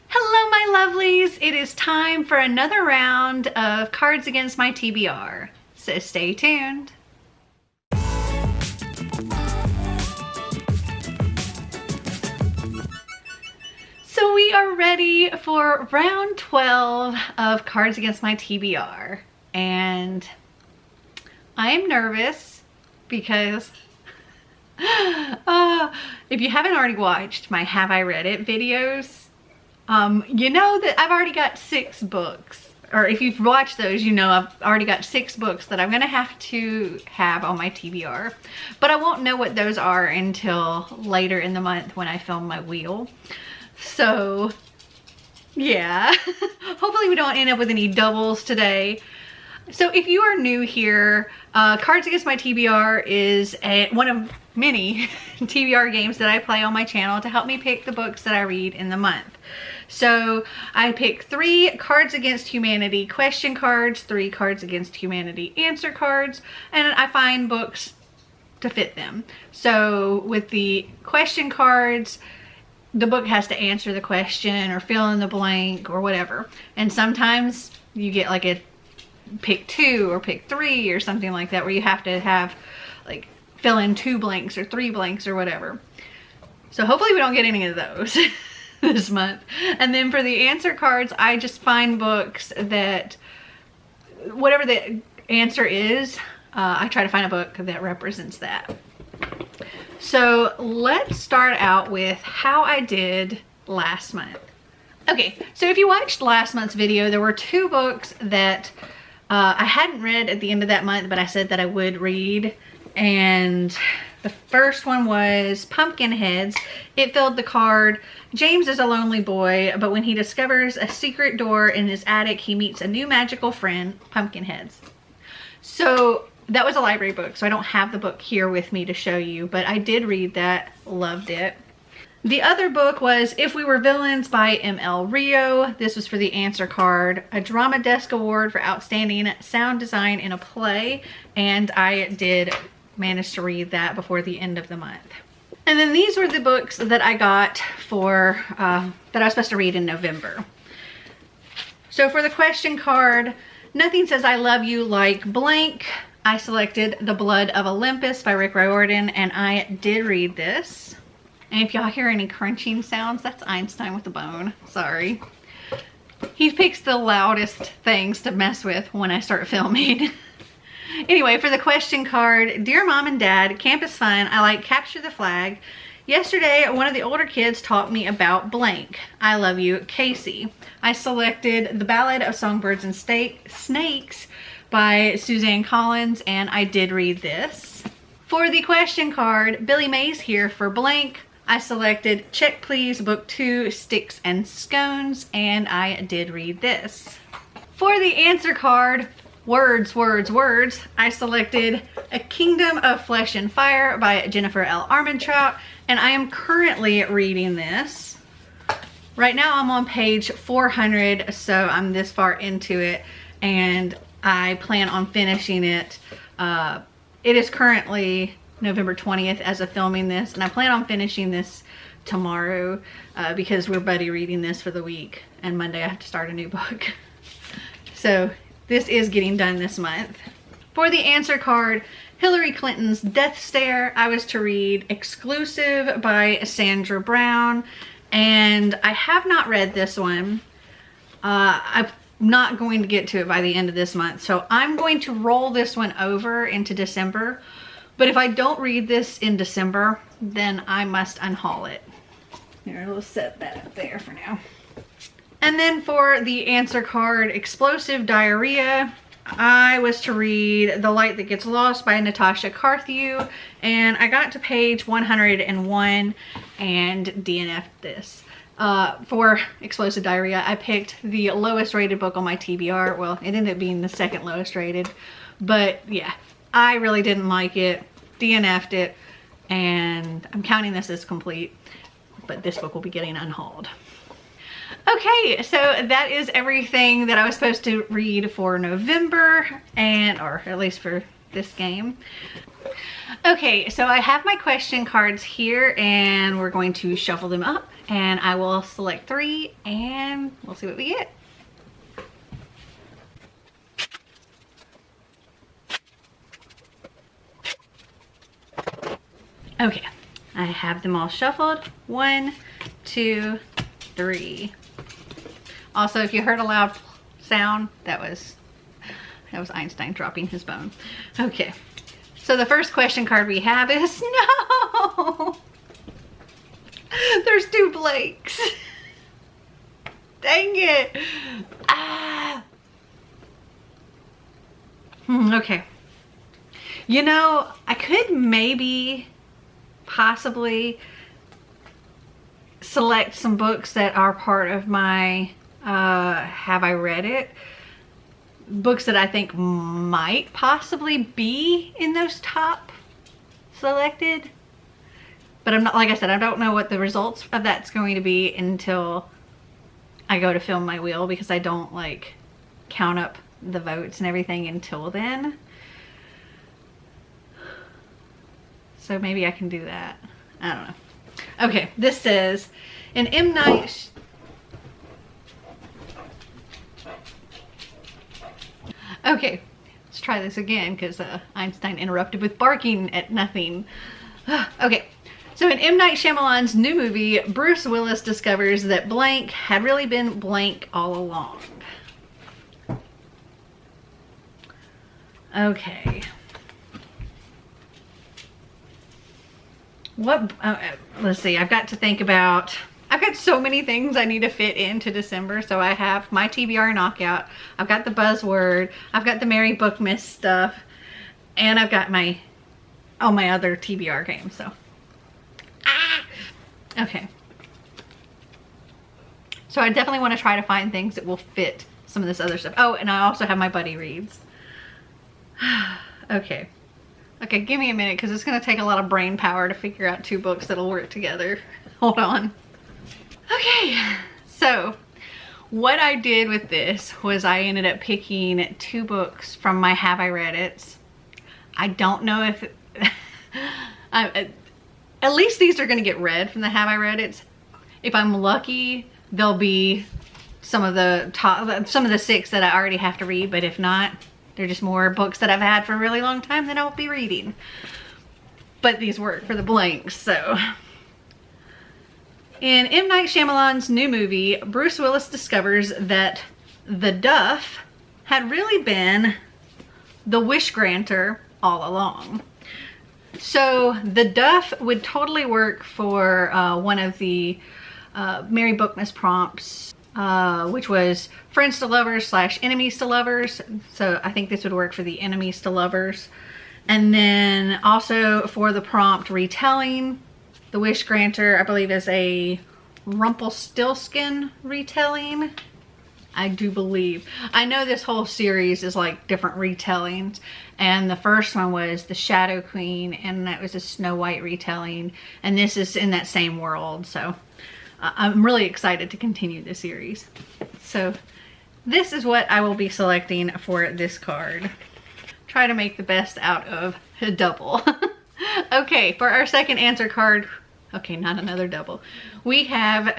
Hello my lovelies, it is time for another round of Cards Against My TBR, so stay tuned. So we are ready for round 12 of Cards Against My TBR, and I am nervous because if you haven't already watched my Have I Read It videos, you know that I've already got 6 books, or if you've watched those, you know I've already got 6 books that I'm gonna have to have on my TBR, but I won't know what those are until later in the month when I film my wheel. So yeah, hopefully we don't end up with any doubles today. So if you are new here, Cards Against My TBR is one of many TBR games that I play on my channel to help me pick the books that I read in the month. So I pick 3 Cards Against Humanity question cards, 3 Cards Against Humanity answer cards, and I find books to fit them. So with the question cards, the book has to answer the question or fill in the blank or whatever. And sometimes you get like a pick 2 or pick 3 or something like that, where you have to have like fill in 2 blanks or 3 blanks or whatever. So hopefully we don't get any of those this month. And then for the answer cards, I just find books that whatever the answer is, I try to find a book that represents that. So let's start out with how I did last month. Okay, so if you watched last month's video, there were 2 books that I hadn't read at the end of that month, but I said that I would read. And the first one was Pumpkinheads. It filled the card, James is a lonely boy, but when he discovers a secret door in his attic, he meets a new magical friend, Pumpkinheads. So that was a library book, so I don't have the book here with me to show you, but I did read that, loved it. The other book was If We Were Villains by M.L. Rio. This was for the answer card, a Drama Desk Award for Outstanding Sound Design in a Play, and I did manage to read that before the end of the month. And then these were the books that I got for, that I was supposed to read in November. So for the question card, Nothing Says I Love You Like Blank, I selected The Blood of Olympus by Rick Riordan, and I did read this. And if y'all hear any crunching sounds, that's Einstein with a bone. Sorry. He picks the loudest things to mess with when I start filming. Anyway, for the question card, Dear Mom and Dad, Camp is fun. I like Capture the Flag. Yesterday, one of the older kids taught me about blank. I love you, Casey. I selected The Ballad of Songbirds and Snakes by Suzanne Collins, and I did read this. For the question card, Billy Mays here for blank. I selected Check Please, Book 2, Sticks and Scones, and I did read this. For the answer card, Words, Words, Words, I selected A Kingdom of Flesh and Fire by Jennifer L. Armentrout, and I am currently reading this. Right now I'm on page 400, so I'm this far into it, and I plan on finishing it. It is currently November 20th as of filming this, and I plan on finishing this tomorrow because we're buddy reading this for the week, and Monday I have to start a new book. So this is getting done this month. For the answer card, Hillary Clinton's Death Stare, I was to read Exclusive by Sandra Brown, and I have not read this one. I'm not going to get to it by the end of this month, so I'm going to roll this one over into December. But if I don't read this in December, then I must unhaul it. Here, let's set that up there for now. And then for the answer card, Explosive Diarrhea, I was to read The Light That Gets Lost by Natasha Carthew, and I got to page 101 and DNF'd this. For Explosive Diarrhea, I picked the lowest rated book on my TBR. Well, it ended up being the second lowest rated, but yeah, I really didn't like it, DNF'd it, and I'm counting this as complete, but this book will be getting unhauled. Okay, so that is everything that I was supposed to read for November, or at least for this game. Okay, so I have my question cards here and we're going to shuffle them up and I will select 3 and we'll see what we get. Okay, I have them all shuffled. 1, 2, 3. Also, if you heard a loud sound, that was Einstein dropping his bone. Okay, so the first question card we have is, no! There's 2 blanks. Dang it. Ah. Okay. You know, I could maybe possibly select some books that are part of my have I read it? Books that I think might possibly be in those top selected. But I'm not, like I said, I don't know what the results of that's going to be until I go to film my wheel, because I don't like count up the votes and everything until then. So maybe I can do that. I don't know. Okay, this says, in M. Night... Okay, let's try this again because Einstein interrupted with barking at nothing. Okay, so in M. Night Shyamalan's new movie, Bruce Willis discovers that blank had really been blank all along. Okay. What, let's see, I've got to think about, I've got so many things I need to fit into December. So I have my TBR knockout, I've got the buzzword, I've got the Mary Bookmiss stuff, and I've got my, all my other TBR games, so. Okay. So I definitely want to try to find things that will fit some of this other stuff. Oh, and I also have my buddy reads. Okay. Okay, give me a minute because it's going to take a lot of brain power to figure out 2 books that'll work together. Hold on. Okay, so what I did with this was I ended up picking 2 books from my Have I Read It's. I don't know if... at least these are going to get read from the Have I Read It's. If I'm lucky, they'll be some of the 6 that I already have to read, but if not, they're just more books that I've had for a really long time that I'll be reading. But these work for the blanks, so. In M. Night Shyamalan's new movie, Bruce Willis discovers that the Duff had really been the wish granter all along. So the Duff would totally work for one of the Mary Bookmiss prompts, which was friends to lovers / enemies to lovers. So I think this would work for the enemies to lovers. And then also for the prompt retelling, the wish granter, I believe, is a Rumpelstiltskin retelling. I do believe. I know this whole series is like different retellings. And the first one was the Shadow Queen, and that was a Snow White retelling. And this is in that same world. So I'm really excited to continue the series. So this is what I will be selecting for this card. Try to make the best out of a double. Okay, for our second answer card, okay, not another double. We have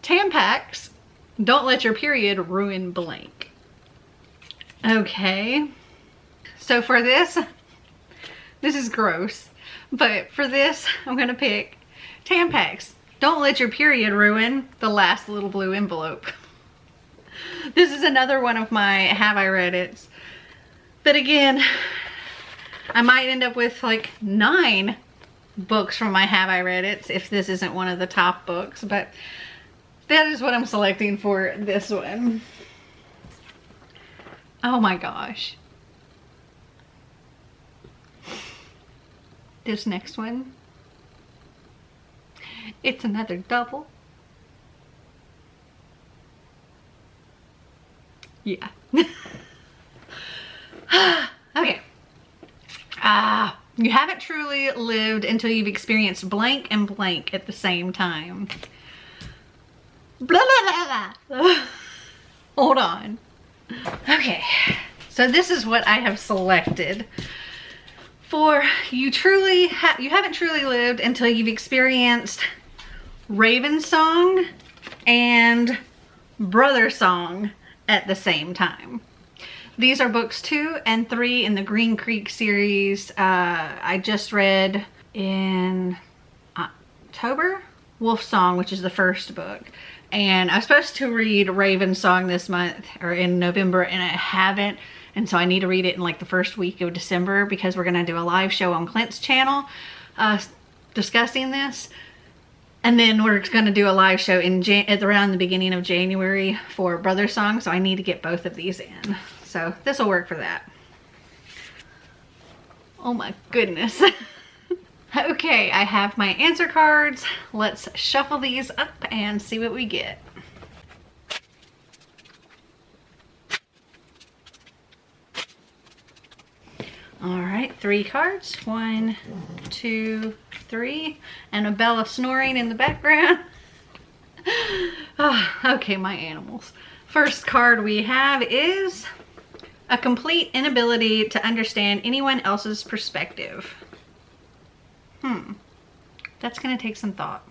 Tampax, Don't Let Your Period Ruin Blank. Okay, so for this is gross, but for this, I'm gonna pick Tampax, Don't Let Your Period Ruin the Last Little Blue Envelope. This is another one of my Have I Read It's. But again, I might end up with like 9 books from my Have I Read It's if this isn't one of the top books, but that is what I'm selecting for this one. Oh my gosh. This next one, it's another double. Yeah. Okay. You haven't truly lived until you've experienced blank and blank at the same time. Blah, blah, blah, blah. Hold on. Okay. So this is what I have selected for you haven't truly lived until you've experienced Raven Song and Brother Song at the same time. These are books 2 and 3 in the Green Creek series. I just read in October Wolf Song, which is the first book. And I was supposed to read Raven Song this month or in November, and I haven't. And so I need to read it in like the first week of December because we're going to do a live show on Clint's channel discussing this. And then we're going to do a live show around the beginning of January for Brother Song. So I need to get both of these in. So this will work for that. Oh my goodness. Okay, I have my answer cards. Let's shuffle these up and see what we get. All right, 3 cards. 1, 2, 3. Annabella snoring in the background. Oh, okay, my animals. First card we have is a complete inability to understand anyone else's perspective. That's gonna take some thought.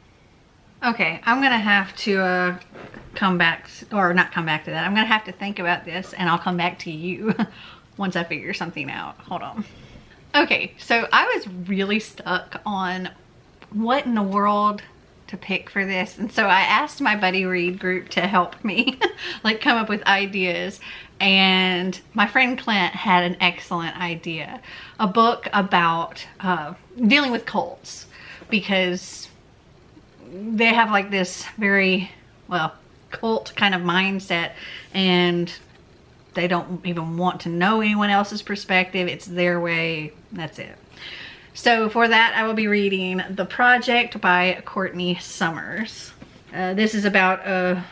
Okay, I'm gonna have to come back, or not come back to that. I'm gonna have to think about this and I'll come back to you once I figure something out. Hold on. Okay, so I was really stuck on what in the world to pick for this. And so I asked my buddy read group to help me like come up with ideas. And my friend Clint had an excellent idea. A book about dealing with cults, because they have like this very, well, cult kind of mindset, and they don't even want to know anyone else's perspective. It's their way. That's it. So for that, I will be reading The Project by Courtney Summers. This is about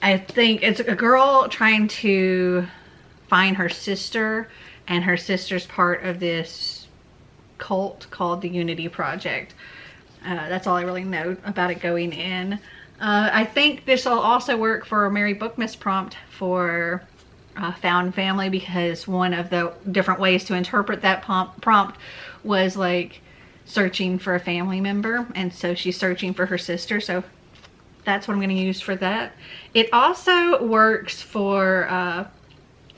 I think it's a girl trying to find her sister, and her sister's part of this cult called the Unity Project. That's all I really know about it going in. I think this will also work for a Mary Bookmas prompt for Found Family, because one of the different ways to interpret that prompt was like searching for a family member, and so she's searching for her sister. So that's what I'm going to use for that. It also works for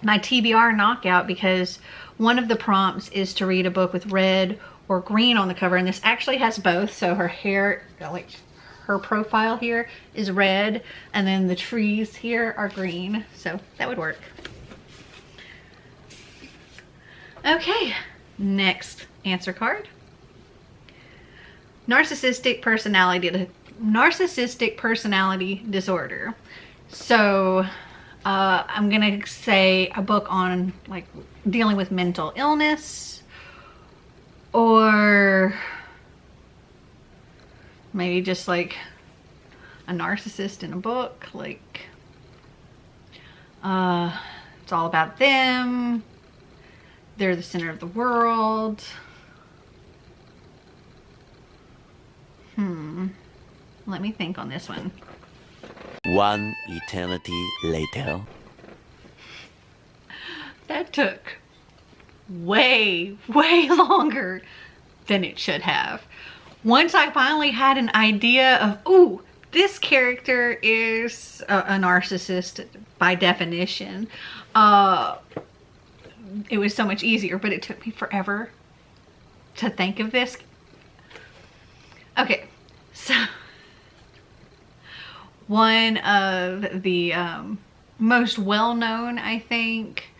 my TBR knockout, because one of the prompts is to read a book with red or green on the cover, and this actually has both. So her hair, like her profile here, is red, and then the trees here are green. So that would work. Okay, next answer card. Narcissistic personality disorder. So I'm gonna say a book on like dealing with mental illness, or maybe just like a narcissist in a book, like it's all about them, they're the center of the world. Let me think on this one. One eternity later. That took way longer than it should have. Once I finally had an idea of, ooh, this character is a narcissist by definition, it was so much easier, but it took me forever to think of this. Okay, so one of the most well-known, I think,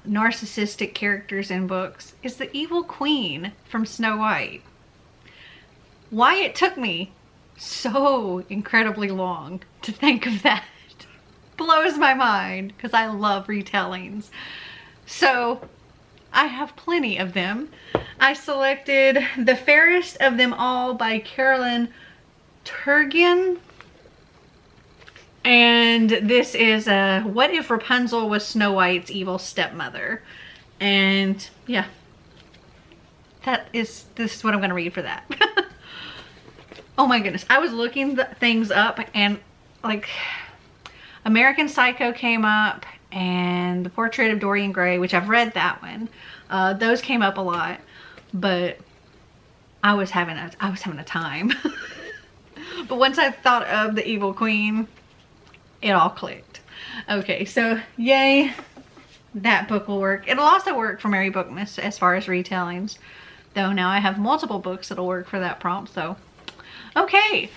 narcissistic characters in books is the evil queen from Snow White. Why it took me so incredibly long to think of that blows my mind, because I love retellings. So I have plenty of them. I selected The Fairest of Them All by Carolyn Turgeon. And this is what if Rapunzel was Snow White's evil stepmother? And yeah, this is what I'm gonna read for that. Oh my goodness, I was looking things up, and like American Psycho came up, and The Portrait of Dorian Gray, which I've read that one. Those came up a lot, but I was having a time. But once I thought of The Evil Queen, it all clicked. Okay, so yay, that book will work. It'll also work for Mary Bookmas as far as retellings, though now I have multiple books that'll work for that prompt. So okay,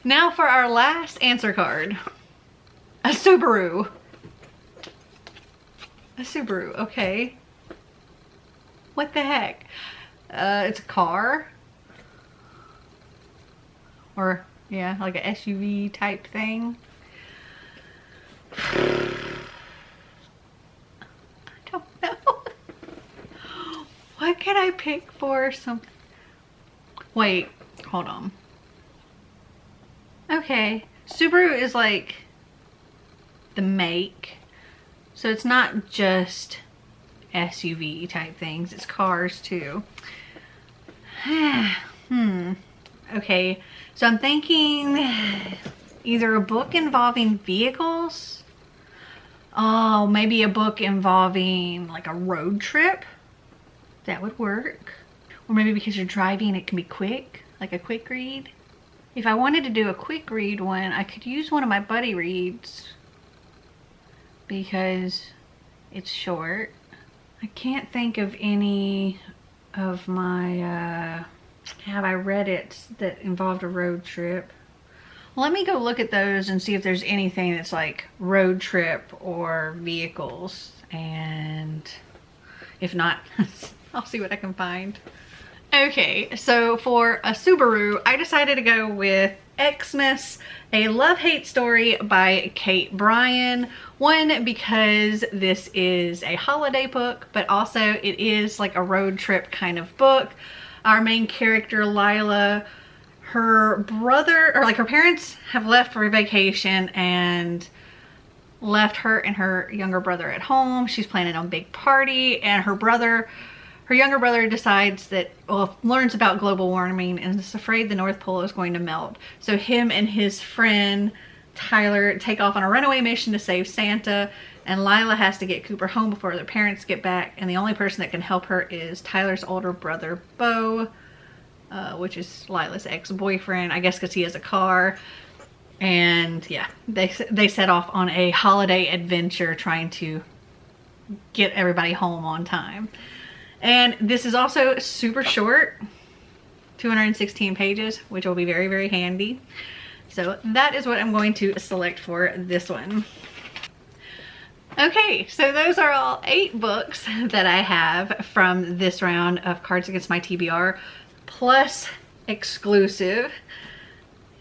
now for our last answer card. A Subaru. A Subaru, okay. What the heck? It's a car. Or, yeah, like a SUV type thing. I don't know. What can I pick for something? Wait, hold on. Okay, Subaru is like the make. So it's not just SUV type things, it's cars too. Okay, so I'm thinking either a book involving vehicles. Oh, maybe a book involving like a road trip. That would work. Or maybe because you're driving, it can be quick, like a quick read. If I wanted to do a quick read one, I could use one of my buddy reads because it's short. I can't think of any of my have I read it that involved a road trip. Let me go look at those and see if there's anything that's like road trip or vehicles, and if not, I'll see what I can find. Okay, so for a Subaru, I decided to go with Xmas, A Love-Hate Story by Kate Bryan. One, because this is a holiday book, but also it is like a road trip kind of book. Our main character, Lila, her brother, or like her parents have left for a vacation and left her and her younger brother at home. She's planning on a big party, and her younger brother decides that, well, learns about global warming and is afraid the North Pole is going to melt. So him and his friend Tyler take off on a runaway mission to save Santa, and Lila has to get Cooper home before their parents get back, and the only person that can help her is Tyler's older brother, Bo, which is Lila's ex-boyfriend, I guess because he has a car. And yeah, they set off on a holiday adventure trying to get everybody home on time. And this is also super short, 216 pages, which will be very, very handy. So that is what I'm going to select for this one. Okay, so those are all 8 books that I have from this round of Cards Against My TBR, plus exclusive.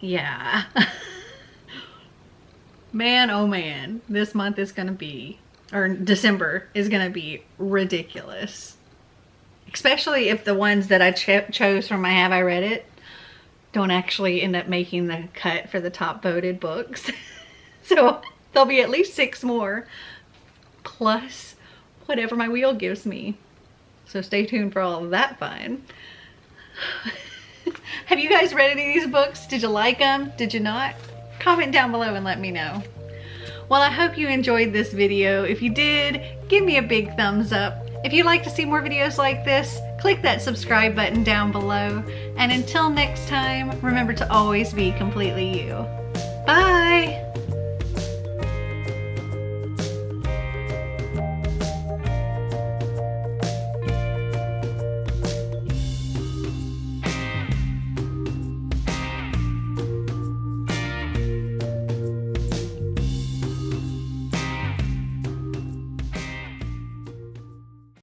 Yeah. Man, oh man, this month is gonna be, or December is gonna be ridiculous. Especially if the ones that I chose from my Have I Read It don't actually end up making the cut for the top voted books. So there'll be at least 6 more, plus whatever my wheel gives me. So stay tuned for all of that fun. Have you guys read any of these books? Did you like them? Did you not? Comment down below and let me know. Well, I hope you enjoyed this video. If you did, give me a big thumbs up. If you'd like to see more videos like this, click that subscribe button down below. And until next time, remember to always be completely you. Bye!